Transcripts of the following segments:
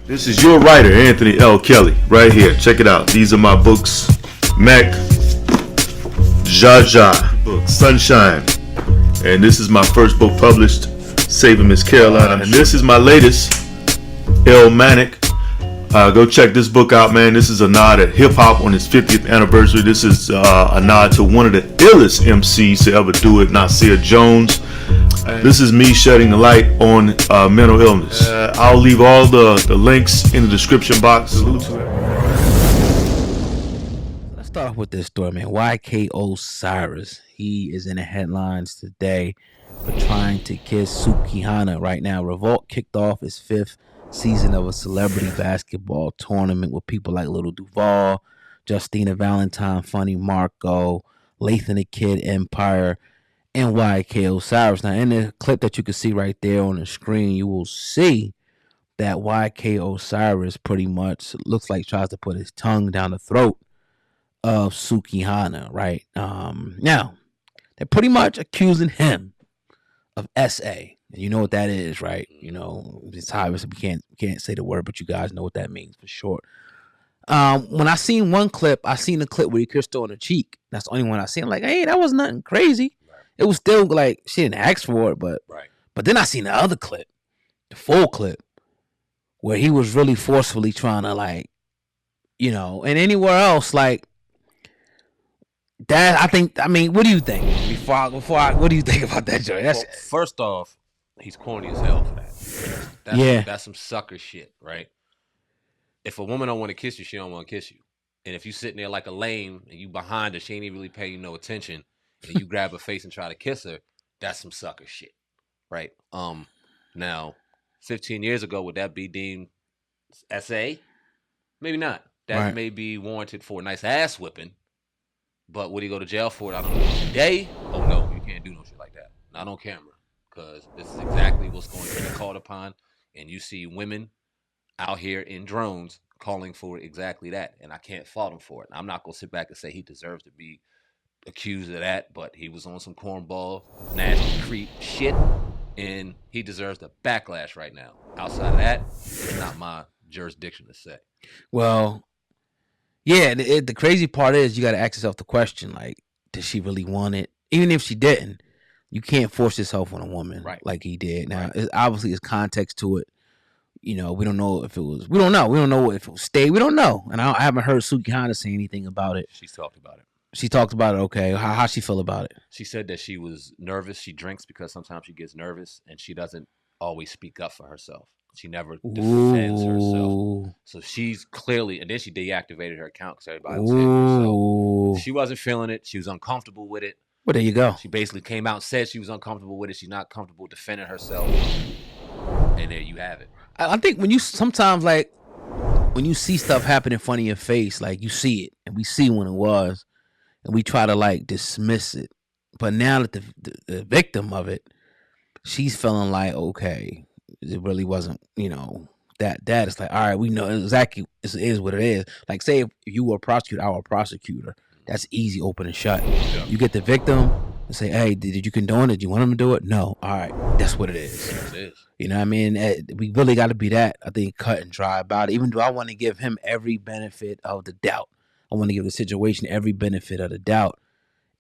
This is your writer, Anthony L. Kelly, right here. Check it out. These are my books. Mac, Jaja, book, Sunshine. And this is my first book published, Saving Miss Caroline. And this is my latest, El Manic. Go check this book out, man. This is a nod at hip-hop on its 50th anniversary. This is a nod to one of the illest MCs to ever do it, Nasir Jones. This is me shedding the light on mental illness. I'll leave all the links in the description box. Let's start off with this story, man. YK Osiris. He is in the headlines today for trying to kiss Sukihana right now. Revolt kicked off its 5th season of a celebrity basketball tournament with people like Little Duval, Justina Valentine, Funny Marco, Lathan the Kid, Empire, and YK Osiris. Now, in the clip that you can see right there on the screen, you will see that YK Osiris pretty much looks like tries to put his tongue down the throat of Sukihana, right? Now, they're pretty much accusing him of SA. And you know what that is, right? You know, it's obvious we can't say the word, but you guys know what that means for short. When I seen one clip, I seen the clip where he kissed her on the cheek. That's the only one I seen. I'm like, hey, that was nothing crazy. It was still like she didn't ask for it, but then I seen the other clip, the full clip, where he was really forcefully trying to, like, you know, and anywhere else like that. I mean, what do you think? What do you think about that, Joey? Well, first off, he's corny as hell for that. That's some sucker shit, right? If a woman don't want to kiss you, she don't want to kiss you, and if you sitting there like a lame and you behind her, she ain't even really paying you no attention. And you grab her face and try to kiss her, that's some sucker shit, right? Now, 15 years ago, would that be deemed SA? Maybe not. That may be warranted for a nice ass whipping, but would he go to jail for it? I don't know. Today, oh no, you can't do no shit like that. Not on camera, because this is exactly what's going to be called upon, and you see women out here in drones calling for exactly that, and I can't fault him for it. I'm not going to sit back and say he deserves to be accused of that, but he was on some cornball, nasty creep shit, and he deserves the backlash right now. Outside of that, it's not my jurisdiction to say. Well, yeah, the crazy part is you got to ask yourself the question, like, did she really want it? Even if she didn't, you can't force yourself on a woman like he did. Now, obviously, there's context to it. You know, we don't know if it was, we don't know if it was stayed. We don't know. And I haven't heard Sukihana say anything about it. She's talked about it. She talked about it. Okay. How she feel about it? She said that she was nervous. She drinks because sometimes she gets nervous, and she doesn't always speak up for herself. She never defends herself. So she's clearly, and then she deactivated her account because everybody was hitting herself. She wasn't feeling it. She was uncomfortable with it. Well, there you go. She basically came out and said she was uncomfortable with it. She's not comfortable defending herself. And there you have it. I think when you sometimes, like, when you see stuff happen in front of your face, like, you see it, and we see when it was, and we try to, like, dismiss it. But now that the victim of it, she's feeling like, okay, it really wasn't, you know, that. It's like, all right, we know exactly it is what it is. Like, say if you were a prosecutor, I were a prosecutor. That's easy, open and shut. Yeah. You get the victim and say, hey, did you condone it? Did you want him to do it? No. All right, that's what it is. It is. You know what I mean? We really got to be that, I think, cut and dry about it. Even though I want to give him every benefit of the doubt. I want to give the situation every benefit of the doubt.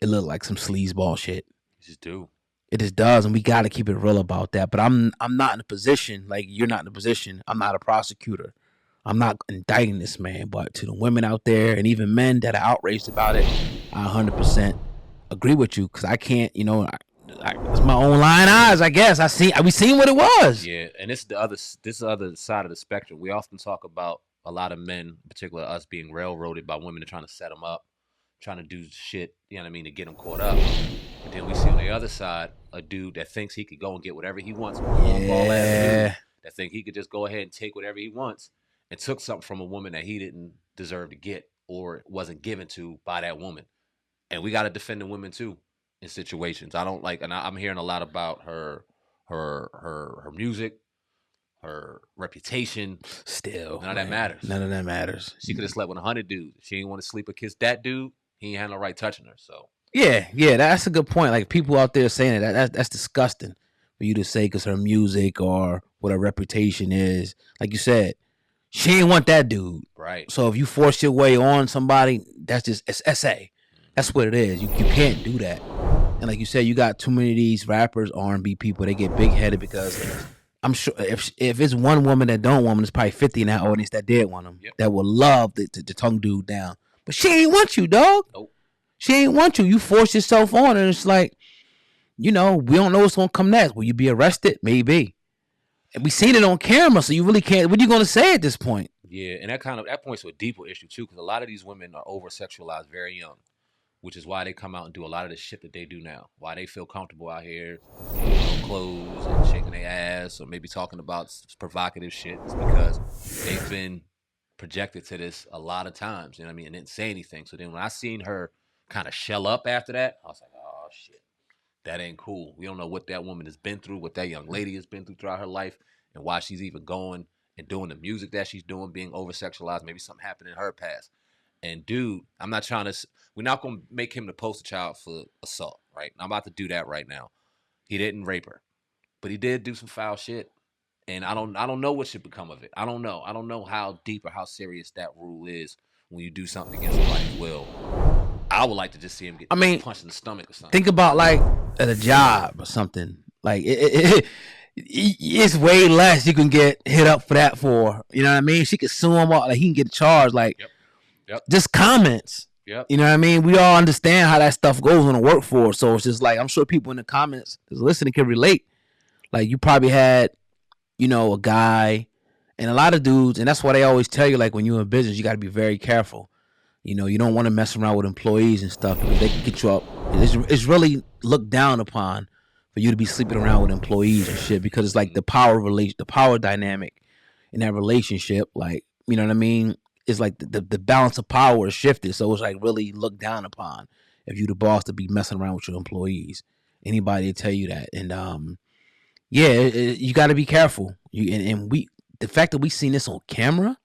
It looked like some sleazeball shit. You just do. It just does, and we got to keep it real about that. But I'm not in a position, like you're not in a position. I'm not a prosecutor. I'm not indicting this man. But to the women out there and even men that are outraged about it, I 100% agree with you, because I can't, you know, it's my own lying eyes, I guess. We seen what it was. Yeah, and this other side of the spectrum. We often talk about a lot of men, in particular us, being railroaded by women and trying to set them up, trying to do shit, you know what I mean, to get them caught up. But then we see on the other side a dude that thinks he could go and get whatever he wants. That think he could just go ahead and take whatever he wants, and took something from a woman that he didn't deserve to get or wasn't given to by that woman. And we got to defend the women too in situations. I don't like, and I'm hearing a lot about her music, her reputation. Still, none of that matters. None of that matters. She could have slept with 100 dudes. If she didn't want to sleep or kiss that dude, he ain't had no right touching her. So yeah, that's a good point. Like, people out there saying that's disgusting for you to say because her music or what her reputation is. Like you said, She ain't want that dude. Right. So if you force your way on somebody, that's just it's SA. That's what it is. You can't do that. And like you said, you got too many of these rappers, R&B people. They get big headed because I'm sure if it's one woman that don't want him, there's probably 50 in that audience that did want him. That would love to tongue dude down. But she ain't want you, dog. Nope. She ain't want you. You force yourself on, and it's like, we don't know what's gonna come next. Will you be arrested? Maybe. And we seen it on camera, so you really can't. What are you gonna say at this point? Yeah, and that points to a deeper issue too, because a lot of these women are over sexualized very young, which is why they come out and do a lot of the shit that they do now. Why they feel comfortable out here, no clothes and shaking their ass, or maybe talking about provocative shit, is because they've been projected to this a lot of times. You know what I mean? And didn't say anything. So then when I seen her kind of shell up after that, I was like, oh shit. That ain't cool. We don't know what that woman has been through, what that young lady has been through throughout her life, and why she's even going and doing the music that she's doing, being over-sexualized. Maybe something happened in her past. And dude, we're not going to make him the poster child for assault, right? I'm about to do that right now. He didn't rape her, but he did do some foul shit. And I don't know what should become of it. I don't know. I don't know how deep or how serious that rule is when you do something against somebody's will. I would like to just see him get punched in the stomach or something. Think about like at a job or something. Like it's way less you can get hit up for that for. You know what I mean? She could sue him out. Like he can get charged. Like just comments. Yep. You know what I mean? We all understand how that stuff goes in the workforce. So it's just like I'm sure people in the comments that's listening can relate. Like you probably had, a guy and a lot of dudes, and that's why they always tell you like when you're in business, you got to be very careful. You don't want to mess around with employees and stuff because they can get you up. It's really looked down upon for you to be sleeping around with employees and shit because it's like the power dynamic in that relationship. Like, you know what I mean? It's like the balance of power is shifted. So it's like really looked down upon if you the boss to be messing around with your employees. Anybody will tell you that. And you got to be careful. The fact that we seen this on camera.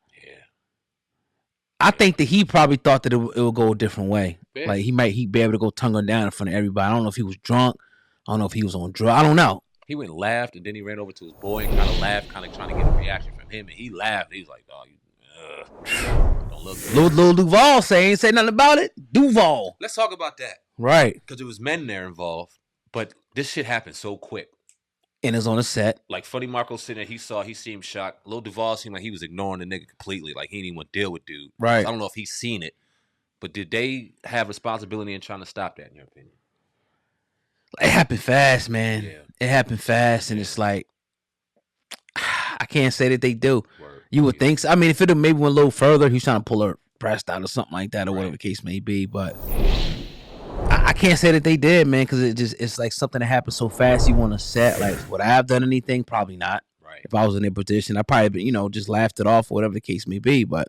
I think that he probably thought that it would go a different way. Yeah. Like he'd be able to go tongue her down in front of everybody. I don't know if he was drunk. I don't know if he was on drugs. I don't know. He went and laughed, and then he ran over to his boy and kind of laughed, kind of trying to get a reaction from him. And he laughed. He was like, "Oh, don't look good." Lil Duval ain't say nothing about it. Duval. Let's talk about that. Right. Because there was men there involved, but this shit happened so quick. And it's on a set. Like Funny Marco sitting there, he seemed shocked. Lil Duval seemed like he was ignoring the nigga completely. Like he didn't even want to deal with dude. Right. I don't know if he's seen it, but did they have responsibility in trying to stop that, in your opinion? It happened fast, man. Yeah. It happened fast, and it's like I can't say that they do. Word. You would think so. I mean, if it maybe went a little further, he's trying to pull her breast out or something like that, or whatever the case may be, but I can't say that they did, man, because it's like something that happened so fast. You want to set like, would I have done anything? Probably not. Right. If I was in their position, I probably just laughed it off or whatever the case may be. But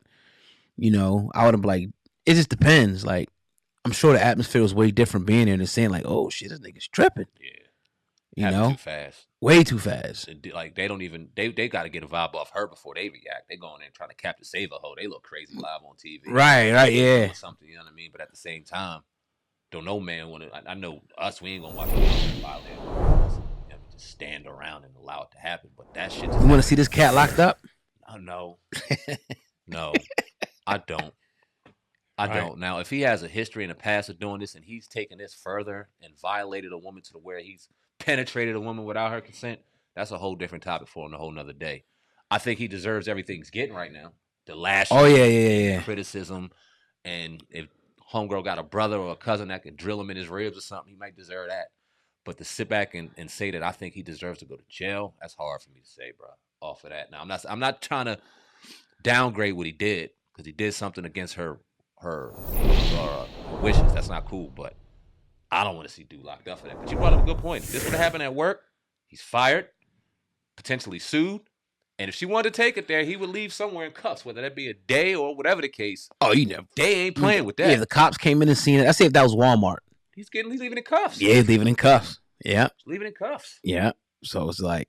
I would have been like, it just depends. Like, I'm sure the atmosphere was way different being there than saying like, oh shit, this nigga's tripping. Yeah. Too fast. Way too fast. Like they don't even they got to get a vibe off her before they react. They going in trying to capture save a hoe. They look crazy live on TV. Right, yeah. Something, you know what I mean? But at the same time, don't no man want to. I know us. We ain't gonna watch it violate. Just stand around and allow it to happen. But that shit. You want to see this cat locked up? No, no, I don't. I don't. Now, if he has a history and a past of doing this, and he's taken this further and violated a woman to the where he's penetrated a woman without her consent, that's a whole different topic for him, a whole nother day. I think he deserves everything he's getting right now. The lashing, criticism, and if homegirl got a brother or a cousin that can drill him in his ribs or something, he might deserve that. But to sit back and say that I think he deserves to go to jail, that's hard for me to say, bro. Off of that. Now, I'm not trying to downgrade what he did because he did something against her wishes. That's not cool, but I don't want to see dude locked up for that. But you brought up a good point. If this would have happened at work, he's fired, potentially sued. And if she wanted to take it there, he would leave somewhere in cuffs, whether that be a day or whatever the case. Oh, you know. They ain't playing with that. Yeah, the cops came in and seen it. I say if that was Walmart. He's leaving in cuffs. Yeah, he's leaving in cuffs. Yeah. He's leaving in cuffs. Yeah. So it's like,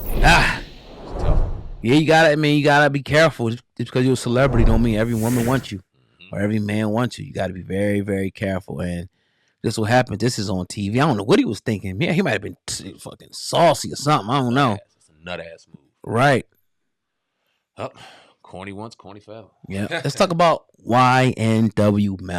it's tough. Yeah, you gotta be careful. Just because you're a celebrity don't mean every woman wants you or every man wants you. You gotta be very, very careful. And this will happen. This is on TV. I don't know what he was thinking. Yeah, he might have been fucking saucy or something. I don't know. It's a nut ass move. Right. Oh, Corny once, corny forever. Yeah. Let's talk about YNW Melly.